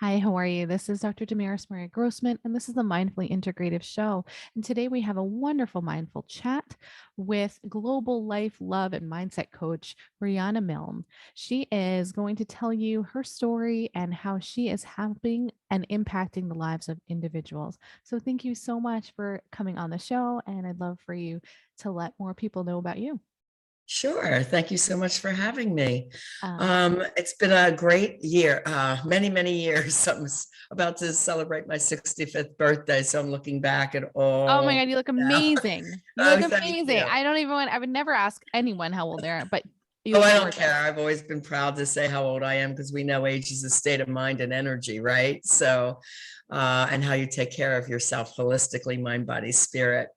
Hi, how are you? This is Dr. Damaris Maria Grossman, and this is the Mindfully Integrative Show. And today we have a wonderful mindful chat with global life, love, and mindset coach, Riana Milne. She is going to tell you her story and how she is helping and impacting the lives of individuals. So thank you so much for coming on the show, and I'd love for you to let more people know about you. Sure. Thank you so much for having me. Um, It's been a great year, many, many years. I'm about to celebrate my 65th birthday, so I'm looking back at Oh my all God, you look now. amazing. You look Oh, thank amazing. you. I don't even want, I would never ask anyone how old they are, but you Oh, look I don't gorgeous. care. I've always been proud to say how old I am because we know age is a state of mind and energy, right? So, and how you take care of yourself holistically, mind, body, spirit.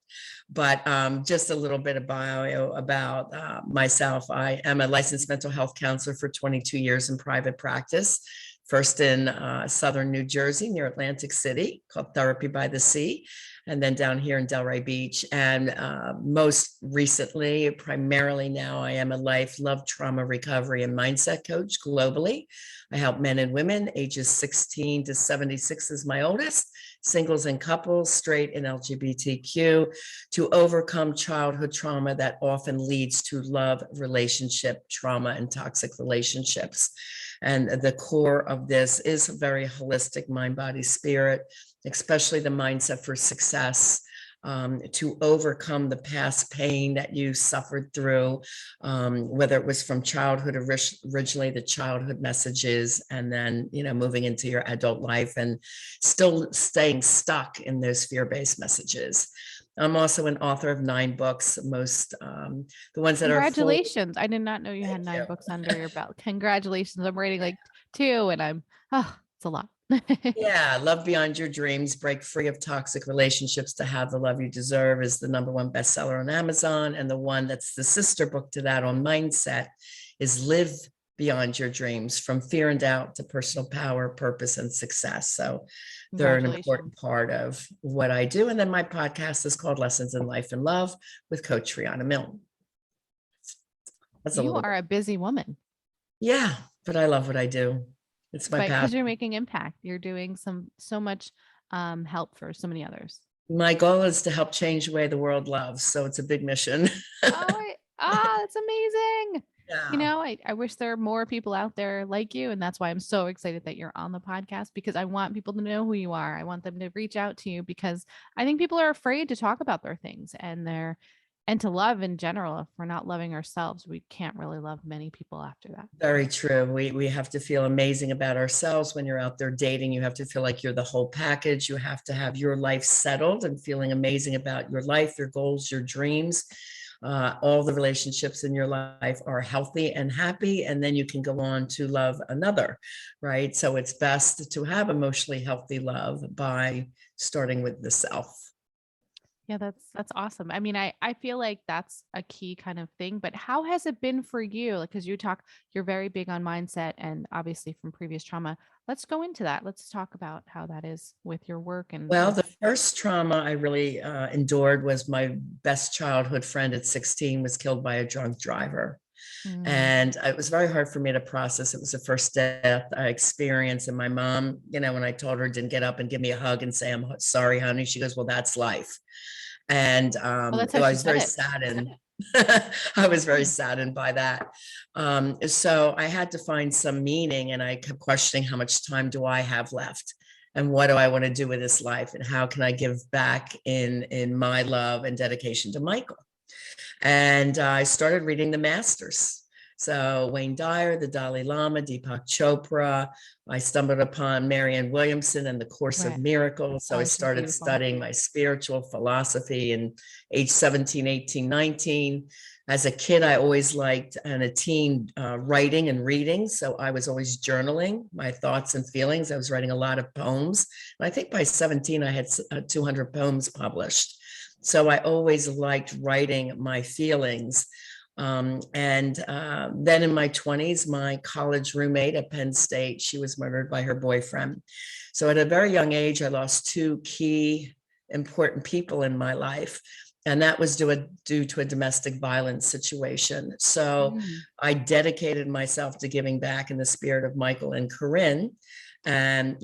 But just a little bit of bio about myself. I am a licensed mental health counselor for 22 years in private practice. First in southern New Jersey near Atlantic City, called Therapy by the Sea, and then down here in Delray Beach. And most recently, primarily now, I am a life, love, trauma, recovery, and mindset coach globally. I help men and women ages 16 to 76 is my oldest, singles and couples, straight and LGBTQ, to overcome childhood trauma that often leads to love, relationship trauma, and toxic relationships. And the core of this is a very holistic mind, body, spirit, especially the mindset for success, to overcome the past pain that you suffered through, whether it was from childhood, originally the childhood messages, and then, moving into your adult life and still staying stuck in those fear-based messages. I'm also an author of 9 books, the ones that are full. Congratulations. I did not know you had Thank 9 you. books under your belt. Congratulations. I'm writing like 2 and it's a lot. Yeah, Love Beyond Your Dreams, Break Free of Toxic Relationships to Have the Love You Deserve is the #1 bestseller on Amazon. And the one that's the sister book to that on mindset is Live Beyond Your Dreams, From Fear and Doubt to Personal Power, Purpose, and Success. So they're an important Congratulations. part of what I do. And then my podcast is called Lessons in Life and Love with Coach Riana Milne. That's a You little are bit. a busy woman, Yeah, but I love what I do. It's my but because passion. you're making impact, you're doing so much help for so many others. My goal is to help change the way the world loves. So it's a big mission. That's amazing. Yeah, I wish there are more people out there like you. And that's why I'm so excited that you're on the podcast because I want people to know who you are. I want them to reach out to you because I think people are afraid to talk about their things and to love in general. If we're not loving ourselves, we can't really love many people after that. very true. We have to feel amazing about ourselves when you're out there dating. You have to feel like you're the whole package. You have to have your life settled and feeling amazing about your life, your goals, your dreams. All the relationships in your life are healthy and happy, and then you can go on to love another, right? So it's best to have emotionally healthy love by starting with the self. Yeah, that's awesome. I mean, I feel like that's a key kind of thing, but how has it been for you? Like, because you're very big on mindset and obviously from previous trauma. Let's go into that. Let's talk about how that is with your work Well, and the first trauma I really endured was my best childhood friend at 16 was killed by a drunk driver. Mm, And it was very hard for me to process. It was the first death I experienced. And my mom, when I told her, didn't get up and give me a hug and say, "I'm sorry, honey." She goes, "Well, that's life." And well, that's I how she was said very it. saddened. I was very saddened by that. So I had to find some meaning, and I kept questioning, how much time do I have left? And what do I want to do with this life? And how can I give back in my love and dedication to Michael? And I started reading the masters. So Wayne Dyer, the Dalai Lama, Deepak Chopra. I stumbled upon Marianne Williamson and the Course of Right. Miracles. So I Oh, she's started beautiful. studying my spiritual philosophy in age 17, 18, 19. As a kid, I always liked, and a teen, writing and reading. So I was always journaling my thoughts and feelings. I was writing a lot of poems. And I think by 17, I had 200 poems published. So I always liked writing my feelings. And then in my 20s, my college roommate at Penn State, she was murdered by her boyfriend. So at a very young age, I lost 2 key important people in my life. And that was due to a domestic violence situation. So Mm. I dedicated myself to giving back in the spirit of Michael and Corinne. And,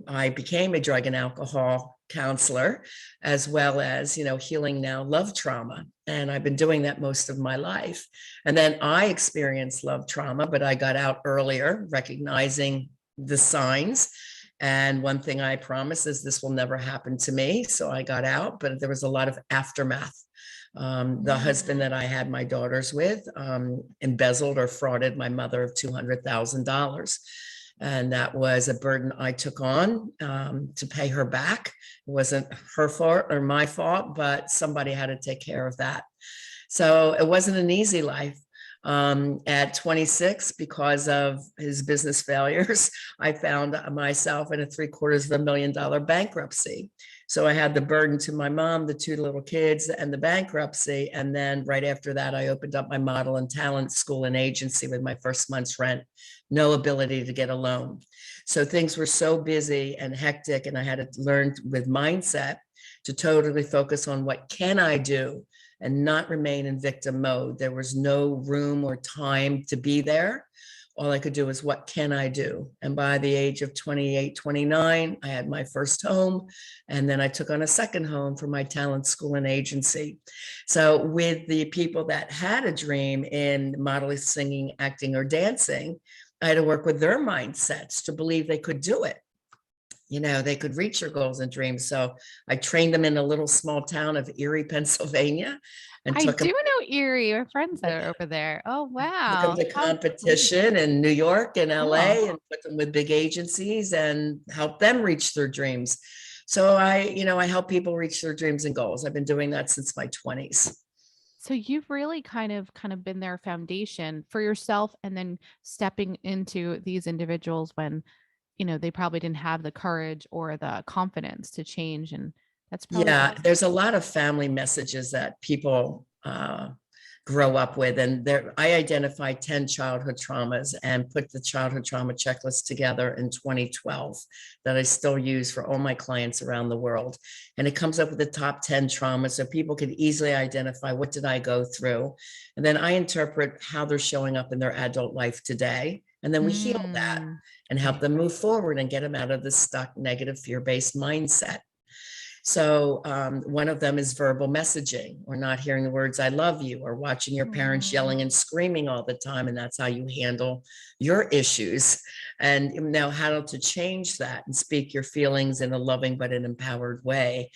I became a drug and alcohol counselor, as well as, healing now love trauma. And I've been doing that most of my life. And then I experienced love trauma, but I got out earlier, recognizing the signs. And one thing I promise is this will never happen to me. So I got out, but there was a lot of aftermath. The husband that I had my daughters with embezzled or frauded my mother of $200,000. And that was a burden I took on to pay her back. It wasn't her fault or my fault, but somebody had to take care of that. So it wasn't an easy life. At 26, because of his business failures, I found myself in a $750,000 bankruptcy. So I had the burden to my mom, the two little kids, and the bankruptcy. And then right after that, I opened up my model and talent school and agency with my first month's rent, no ability to get a loan. So things were so busy and hectic, and I had to learn with mindset to totally focus on what can I do and not remain in victim mode. There was no room or time to be there. All I could do was, what can I do? And by the age of 28, 29, I had my first home. And then I took on a second home for my talent school and agency. So with the people that had a dream in modeling, singing, acting, or dancing, I had to work with their mindsets to believe they could do it. They could reach their goals and dreams. So I trained them in a little small town of Erie, Pennsylvania, and I took them, do know Erie. Our friends that are over there. Oh, took them wow. to How great. competition in New York and Cool. LA, and put them with big agencies and help them reach their dreams. So I help people reach their dreams and goals. I've been doing that since my 20s. So you've really kind of been their foundation for yourself and then stepping into these individuals when, they probably didn't have the courage or the confidence to change. And that's probably Yeah, been, there's a lot of family messages that people grow up with. And I identified 10 childhood traumas and put the childhood trauma checklist together in 2012 that I still use for all my clients around the world. And it comes up with the top 10 traumas so people can easily identify, what did I go through? And then I interpret how they're showing up in their adult life today. And then we heal that mm, and help them move forward and get them out of the stuck negative fear-based mindset. So one of them is verbal messaging, or not hearing the words, I love you, or watching your parents mm. yelling and screaming all the time. And that's how you handle your issues. And now how to change that and speak your feelings in a loving but an empowered way.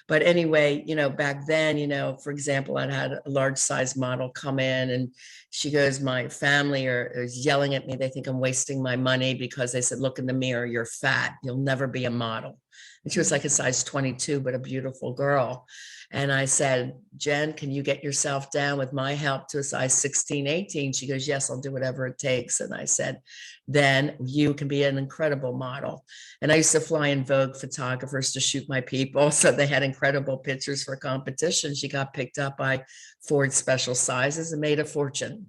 But anyway, back then, for example, I had a large size model come in, and she goes, my family is yelling at me. They think I'm wasting my money because they said, look in the mirror, you're fat. You'll never be a model. And she was like a size 22, but a beautiful girl. And I said, Jen, can you get yourself down with my help to a size 16, 18? She goes, yes, I'll do whatever it takes. And I said, then you can be an incredible model. And I used to fly in Vogue photographers to shoot my people. So they had incredible pictures for competition. She got picked up by Ford Special Sizes and made a fortune.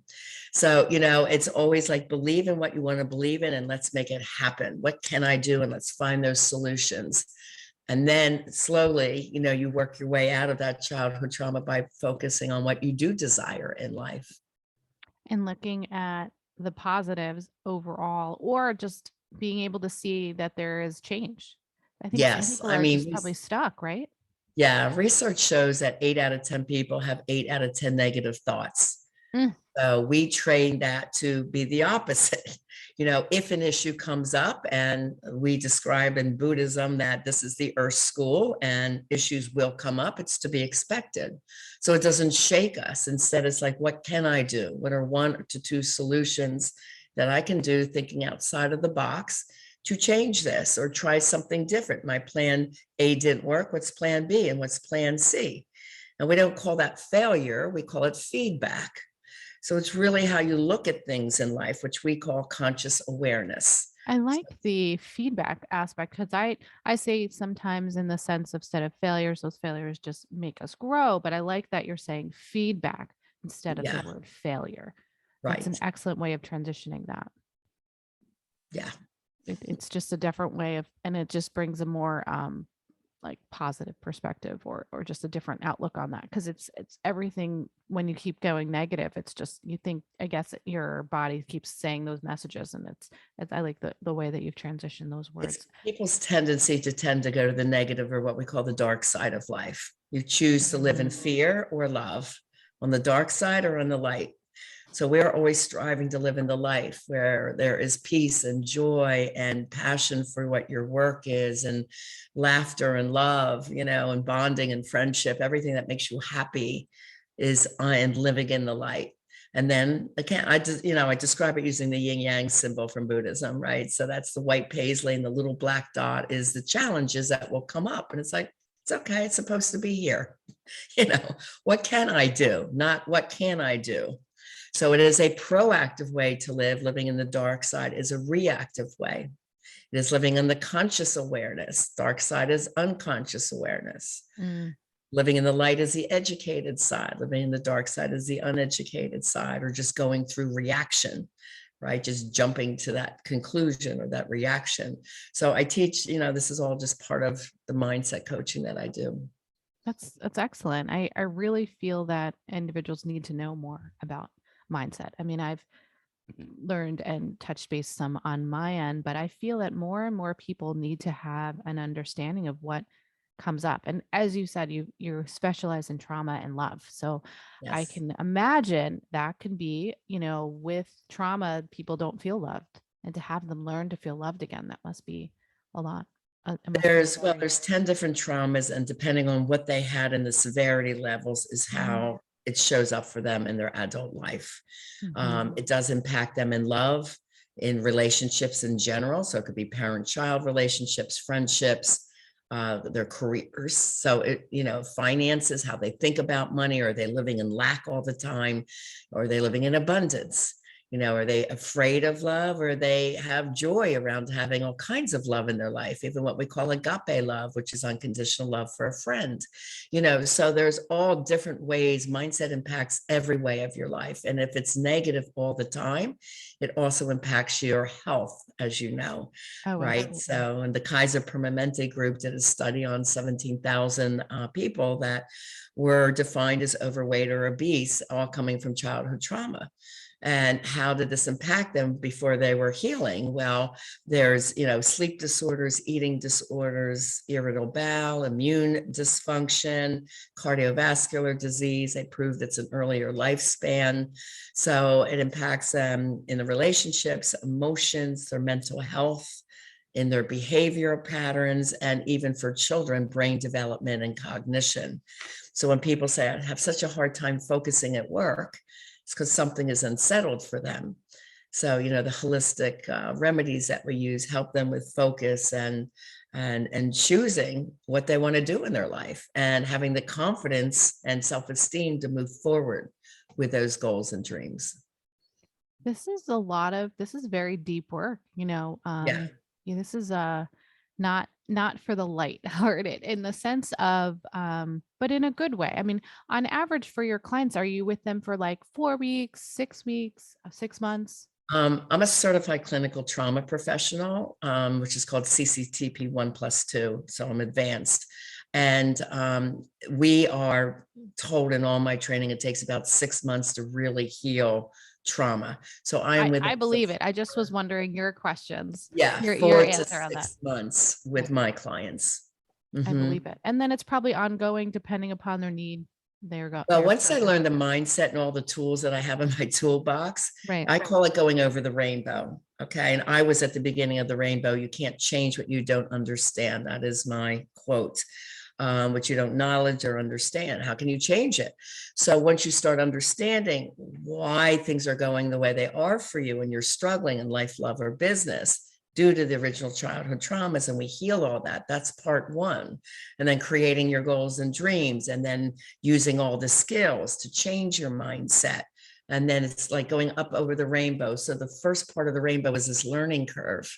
So, it's always like, believe in what you want to believe in and let's make it happen. What can I do? And let's find those solutions. And then slowly, you work your way out of that childhood trauma by focusing on what you do desire in life. And looking at the positives overall, or just being able to see that there is change. I think some Yes. people I are mean, just probably stuck, right? yeah, research shows that 8 out of 10 people have 8 out of 10 negative thoughts. Mm. So we train that to be the opposite. If an issue comes up, and we describe in Buddhism that this is the earth school and issues will come up, it's to be expected. So it doesn't shake us. Instead, it's like, what can I do? What are 1 to 2 solutions that I can do, thinking outside of the box to change this or try something different? My plan A didn't work. What's plan B and what's plan C? And we don't call that failure. We call it feedback. So it's really how you look at things in life, which we call conscious awareness. I like the feedback aspect because I say sometimes in the sense of instead of failures, those failures just make us grow. But I like that you're saying feedback instead of the Yeah, word failure. That's an right. excellent way of transitioning that. Yeah. It's just a different way of, and it just brings a more like positive perspective or just a different outlook on that, because it's everything. When you keep going negative, it's just, you think, I guess your body keeps saying those messages, and it's I like the way that you've transitioned those It's words. people's tendency to tend to go to the negative, or what we call the dark side of life. You choose to live in fear or love, on the dark side or on the light. So we're always striving to live in the life where there is peace and joy and passion for what your work is, and laughter and love, and bonding and friendship. Everything that makes you happy is and living in the light. And then again, I describe it using the yin yang symbol from Buddhism, right? So that's the white paisley, and the little black dot is the challenges that will come up. And it's like, it's okay. It's supposed to be here. What can I do? Not what can I do? So it is a proactive way to live. Living in the dark side is a reactive way. It is living in the conscious awareness. Dark side is unconscious awareness. Mm. Living in the light is the educated side. Living in the dark side is the uneducated side, or just going through reaction, right? Just jumping to that conclusion or that reaction. So I teach, this is all just part of the mindset coaching that I do. That's excellent. I really feel that individuals need to know more about mindset. I mean, I've learned and touched base some on my end, but I feel that more and more people need to have an understanding of what comes up. And as you said, you specialize in trauma and love. So I Yes. can imagine that can be, with trauma, people don't feel loved. And to have them learn to feel loved again, that must be a lot. It must be scary. There's 10 different traumas, and depending on what they had and the severity levels is Mm. how it shows up for them in their adult life. Mhm. It does impact them in love, in relationships in general. So it could be parent-child relationships, friendships, their careers. So finances, how they think about money. Are they living in lack all the time? Or are they living in abundance? Are they afraid of love, or they have joy around having all kinds of love in their life, even what we call agape love, which is unconditional love for a friend. So there's all different ways. Mindset impacts every way of your life. And if it's negative all the time, it also impacts your health, as you know, Oh, right? absolutely. So, and the Kaiser Permanente group did a study on 17,000 people that were defined as overweight or obese, all coming from childhood trauma. And how did this impact them before they were healing? Well, there's, sleep disorders, eating disorders, irritable bowel, immune dysfunction, cardiovascular disease. They proved it's an earlier lifespan. So it impacts them in the relationships, emotions, their mental health, in their behavioral patterns, and even for children, brain development and cognition. So when people say, I have such a hard time focusing at work, it's because something is unsettled for them. So, the holistic remedies that we use help them with focus and choosing what they want to do in their life, and having the confidence and self-esteem to move forward with those goals and dreams. This is very deep work, Yeah. yeah, this is not for the light-hearted in the sense of but in a good way. I mean, on average for your clients, are you with them for like 4 weeks, 6 weeks, 6 months? I'm a certified clinical trauma professional, which is called CCTP 1+2. So I'm advanced. And we are told in all my training, it takes about 6 months to really heal trauma. So I am with I them for, believe it. I just was wondering your questions, yeah, your 4 to answer on that. 6 months Yeah, with my clients. I Mhm. believe it. And then it's probably ongoing depending upon their need. Well, They're once I further. learned the mindset and all the tools that I have in my toolbox, Right. I call it going over the rainbow. Okay. And I was at the beginning of the rainbow. You can't change what you don't understand. That is my quote. What you don't knowledge or understand. How can you change it? So once you start understanding why things are going the way they are for you, and you're struggling in life, love, or business due to the original childhood traumas, and we heal all that, that's part one. And then creating your goals and dreams, and then using all the skills to change your mindset. And then it's like going up over the rainbow. So the first part of the rainbow is this learning curve,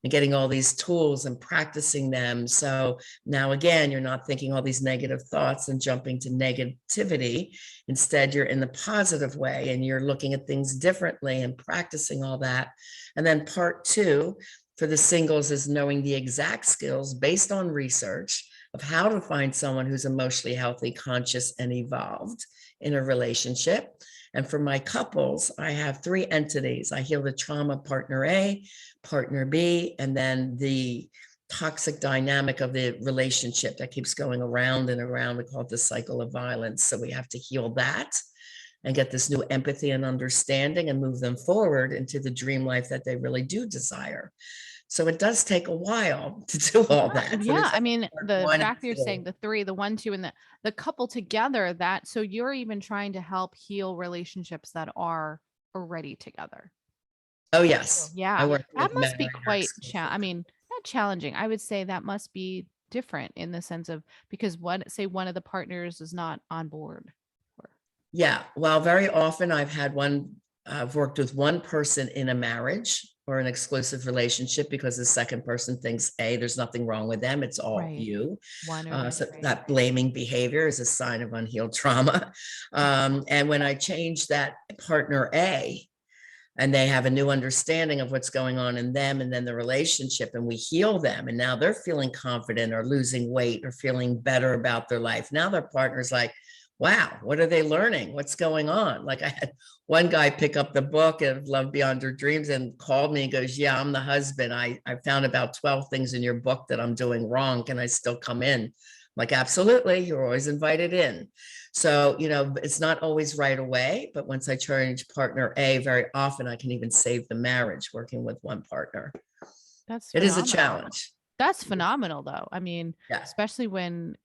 and getting all these tools and practicing them. So now again, you're not thinking all these negative thoughts and jumping to negativity. Instead, you're in the positive way, and you're looking at things differently and practicing all that. And then part two for the singles is knowing the exact skills based on research of how to find someone who's emotionally healthy, conscious, and evolved in a relationship. And for my couples, I have 3 entities. I heal the trauma, partner A, partner B, and then the toxic dynamic of the relationship that keeps going around and around. We call it the cycle of violence. So we have to heal that and get this new empathy and understanding and move them forward into the dream life that they really do desire. So it does take a while to do all that. So Yeah. there's I like mean, the one and fact that you're saying two. the 3, the 1, 2, and the couple together, that so you're even trying to help heal relationships that are already together. Oh, Oh, yes. I yeah. work That with must men be right now quite I exclusively. mean, not challenging. I would say that must be different in the sense of because one of the partners is not on board. Or, Yeah. Well, very often I've worked with one person in a marriage or an exclusive relationship because the second person thinks, A, there's nothing wrong with them. It's all right. you. One or the other, So right? that blaming behavior is a sign of unhealed trauma. And when I changed that partner A, and they have a new understanding of what's going on in them and then the relationship, and we heal them, and now they're feeling confident or losing weight or feeling better about their life. Now their partner's like, wow, what are they learning? What's going on? Like, I had one guy pick up the book of Love Beyond Your Dreams and called me and goes, yeah, I'm the husband. I found about 12 things in your book that I'm doing wrong. Can I still come in? I'm like, absolutely, you're always invited in. So, it's not always right away, but once I change partner A, very often I can even save the marriage working with one partner. That's It is a phenomenal. challenge. That's phenomenal though. I mean, Yeah. especially when,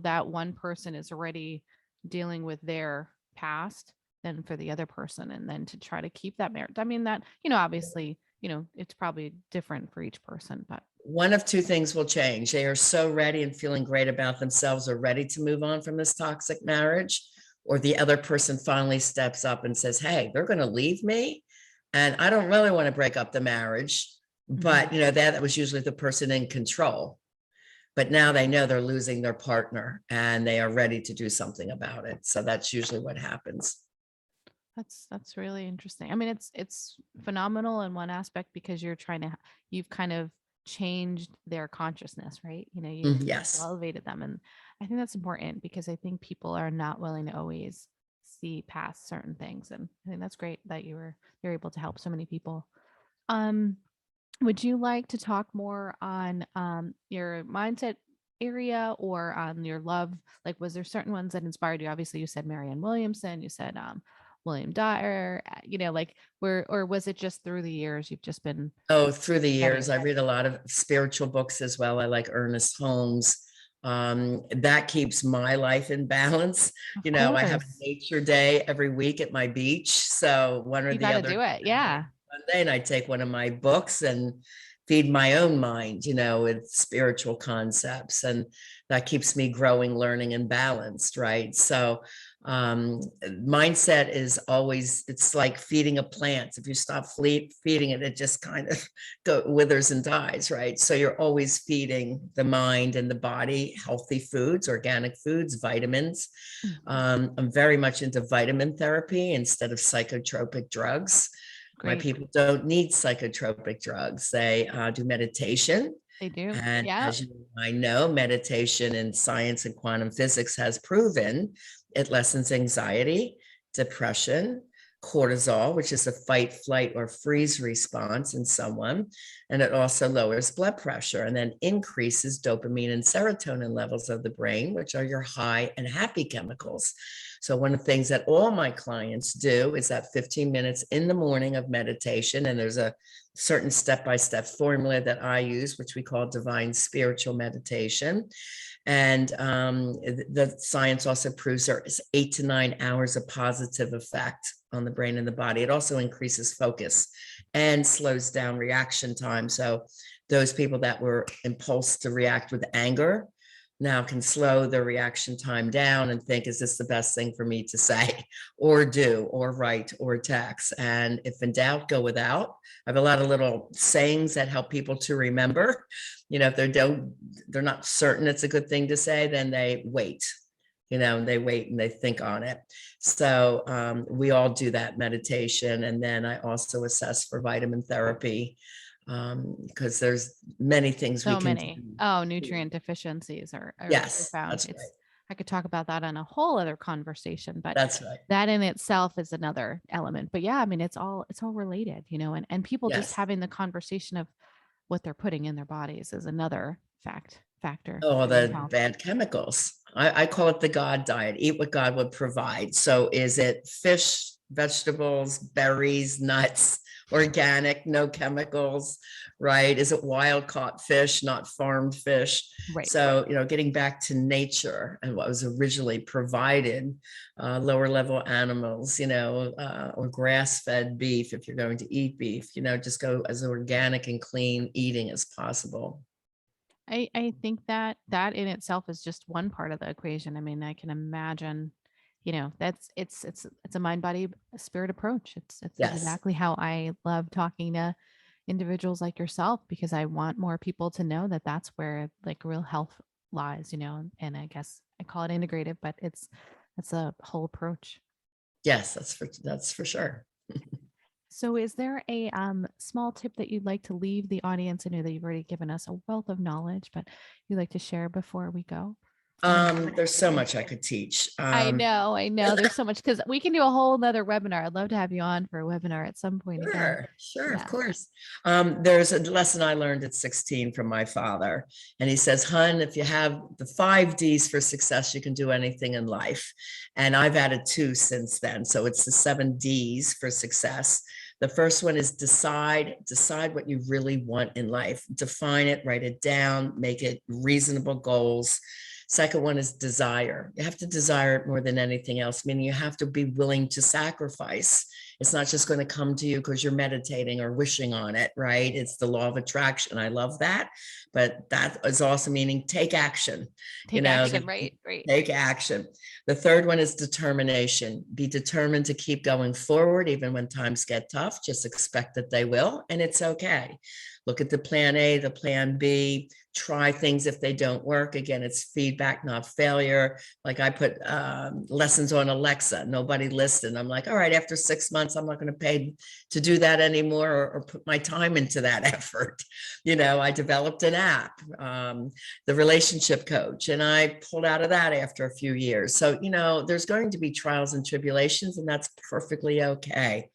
that one person is already dealing with their past, then for the other person and then to try to keep that marriage. I mean that, obviously, it's probably different for each person, but One of 2 things will change. They are so ready and feeling great about themselves or ready to move on from this toxic marriage, or the other person finally steps up and says, hey, they're going to leave me. And I don't really want to break up the marriage. mhm. But that was usually the person in control. But now they know they're losing their partner and they are ready to do something about it. So that's usually what happens. That's really interesting. I mean, it's phenomenal in one aspect because you've kind of changed their consciousness, right? You've Yes. elevated them, and I think that's important because I think people are not willing to always see past certain things, and I think that's great that you're able to help so many people. Um, would you like to talk more on your mindset area or on your love? Like, was there certain ones that inspired you? Obviously, you said Marianne Williamson, you said William Dyer, like where, or was it just through the years you've just been Oh, through the years, studying? I read a lot of spiritual books as well. I like Ernest Holmes. That keeps my life in balance. Of I have a course. nature day every week at my beach. So one or You the got to other do it. day, Monday, Yeah. Sunday, and I take one of my books and feed my own mind, with spiritual concepts. And that keeps me growing, learning, and balanced, right? So mindset is always, it's like feeding a plant. If you stop feeding it, it just kind of withers and dies, right? So you're always feeding the mind and the body healthy foods, organic foods, vitamins. Mhm. I'm very much into vitamin therapy instead of psychotropic drugs. My Great. people don't need psychotropic drugs. They do meditation. They do. And Yeah. as I know, meditation in science and quantum physics has proven it lessens anxiety, depression, cortisol, which is a fight, flight, or freeze response in someone. And it also lowers blood pressure and then increases dopamine and serotonin levels of the brain, which are your high and happy chemicals. So one of the things that all my clients do is that 15 minutes in the morning of meditation, and there's a certain step-by-step formula that I use, which we call divine spiritual meditation. And the science also proves there is 8 to 9 hours of positive effect on the brain and the body. It also increases focus and slows down reaction time. So those people that were impulsed to react with anger now can slow their reaction time down and think, is this the best thing for me to say or do or write or text? And if in doubt, go without. I have a lot of little sayings that help people to remember. If they're not certain it's a good thing to say, then they wait. They wait and they think on it. So we all do that meditation. And then I also assess for vitamin therapy because there's many things we So can do many. Oh, nutrient deficiencies are really Yes, profound. that's right. I could talk about that on a whole other conversation, but That's right. that in itself is another element. But yeah, I mean, it's all related, and people just Yes. having the conversation of what they're putting in their bodies is another factor Oh, in the health. bad chemicals. I call it the God diet. Eat what God would provide. So is it fish, vegetables, berries, nuts, organic, no chemicals, right? Is it wild caught fish, not farmed fish? Right. So, getting back to nature and what was originally provided, lower level animals, or grass fed beef, if you're going to eat beef, just go as organic and clean eating as possible. I think that in itself is just one part of the equation. I mean, I can imagine, that's it's a mind body spirit approach. It's Yes. exactly how I love talking to individuals like yourself, because I want more people to know that that's where like real health lies, and I guess I call it integrative, but it's a whole approach. Yes, that's for sure. So is there a small tip that you'd like to leave the audience? I know that you've already given us a wealth of knowledge, but you'd like to share before we go? Anything? There's so much I could teach. I know. There's so much, because we can do a whole nother webinar. I'd love to have you on for a webinar at some point again. Sure, of Yeah. course. There's a lesson I learned at 16 from my father. And he says, "Hun, if you have the 5 Ds for success, you can do anything in life." And I've added 2 since then. So it's the 7 Ds for success. The first one is decide what you really want in life. Define it, write it down, make it reasonable goals. Second one is desire. You have to desire it more than anything else, meaning you have to be willing to sacrifice. It's not just going to come to you because you're meditating or wishing on it, right? It's the law of attraction. I love that. But that is also meaning take action, Take action, right? Right. take action. The third one is determination. Be determined to keep going forward, even when times get tough. Just expect that they will, and it's okay. Look at the plan A, the plan B, try things if they don't work. Again, it's feedback, not failure. Like I put lessons on Alexa, nobody listened. I'm like, all right, after 6 months, I'm not going to pay to do that anymore, or put my time into that effort. I developed an app, the relationship coach, and I pulled out of that after a few years. So, there's going to be trials and tribulations, and that's perfectly okay.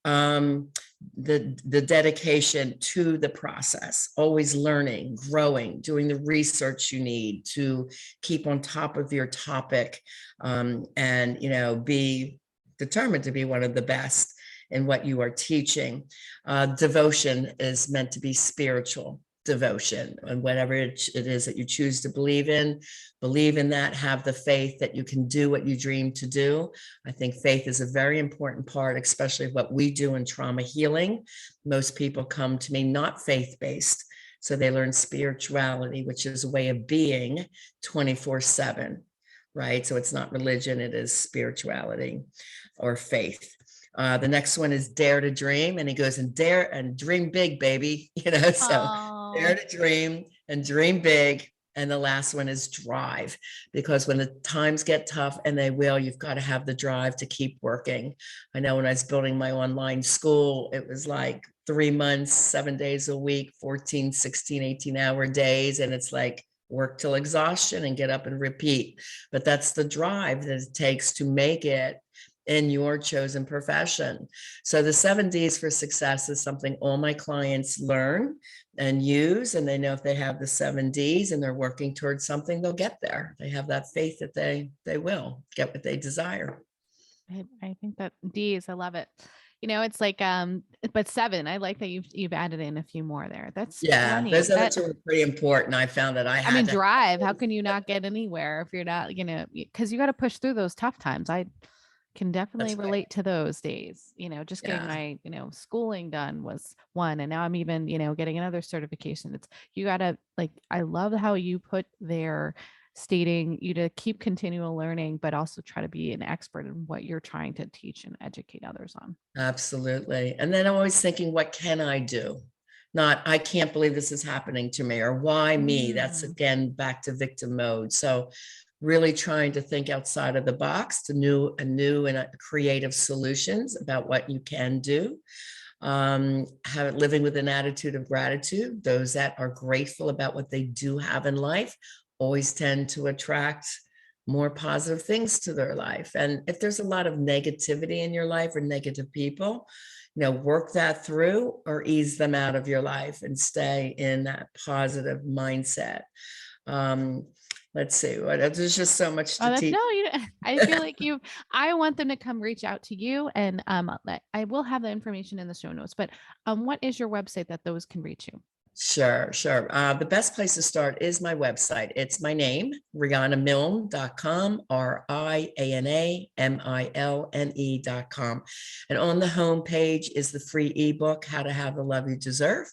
um, the dedication to the process, always learning, growing, doing the research you need to keep on top of your topic, and be determined to be one of the best in what you are teaching. Devotion is meant to be spiritual devotion, and whatever it is that you choose to believe in that, have the faith that you can do what you dream to do. I think faith is a very important part, especially what we do in trauma healing. Most people come to me not faith-based, so they learn spirituality, which is a way of being 24/7, right? So it's not religion, it is spirituality or faith. The next one is dare to dream, and he goes, and dare and dream big, baby. So dare Oh, to dream and dream big. And the last one is drive, because when the times get tough, and they will, you've got to have the drive to keep working. I know when I was building my online school, it was like 3 months, 7 days a week, 14, 16, 18-hour days. And it's like work till exhaustion and get up and repeat. But that's the drive that it takes to make it in your chosen profession. So the 7 Ds for success is something all my clients learn and use, and they know if they have the 7 Ds and they're working towards something, they'll get there. They have that faith that they will get what they desire. I think that D's, I love it. It's like, but 7, I like that you've added in a few more there. That's Yeah, plenty. those other That, two are pretty important. I found that I I had mean, to. drive, how can you not get anywhere if you're not, because you got to push through those tough times. I can definitely That's right. relate to those days. Just getting Yeah, my, schooling done was one. And now I'm even, getting another certification. You gotta, like, I love how you put there stating you to keep continual learning, but also try to be an expert in what you're trying to teach and educate others on. absolutely. And then I'm always thinking, what can I do? Not, I can't believe this is happening to me, or why me? That's Mm. again back to victim mode. So really trying to think outside of the box to new and creative solutions about what you can do. living with an attitude of gratitude. Those that are grateful about what they do have in life always tend to attract more positive things to their life. And if there's a lot of negativity in your life or negative people, work that through or ease them out of your life and stay in that positive mindset. Um, let's see what there's just so much Oh, to that's teach. no, I feel like I want them to come reach out to you, and I will have the information in the show notes, but what is your website that those can reach you? Sure, sure. The best place to start is my website. It's my name, rianamilne.com, RianaMilne.com. And on the home page is the free ebook, How to Have the Love You Deserve.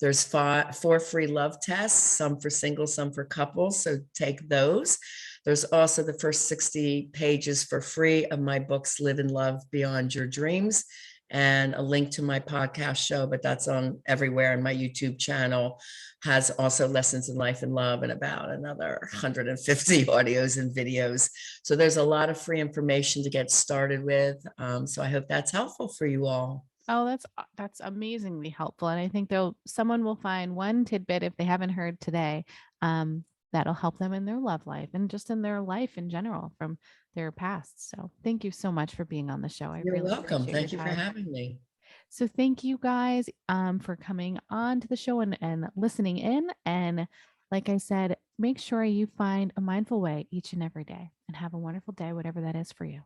There's four free love tests, some for singles, some for couples. So take those. There's also the first 60 pages for free of my books, Live and Love Beyond Your Dreams, and a link to my podcast show, but that's on everywhere. And my YouTube channel has also lessons in life and love and about another 150 audios and videos. So there's a lot of free information to get started with. So I hope that's helpful for you all. Oh, that's amazingly helpful, and I think someone will find one tidbit if they haven't heard today, that'll help them in their love life and just in their life in general from their past. So thank you so much for being on the show. I You're really welcome. appreciate your Thank you for time. having me. So thank you guys for coming on to the show and listening in. And like I said, make sure you find a mindful way each and every day and have a wonderful day, whatever that is for you.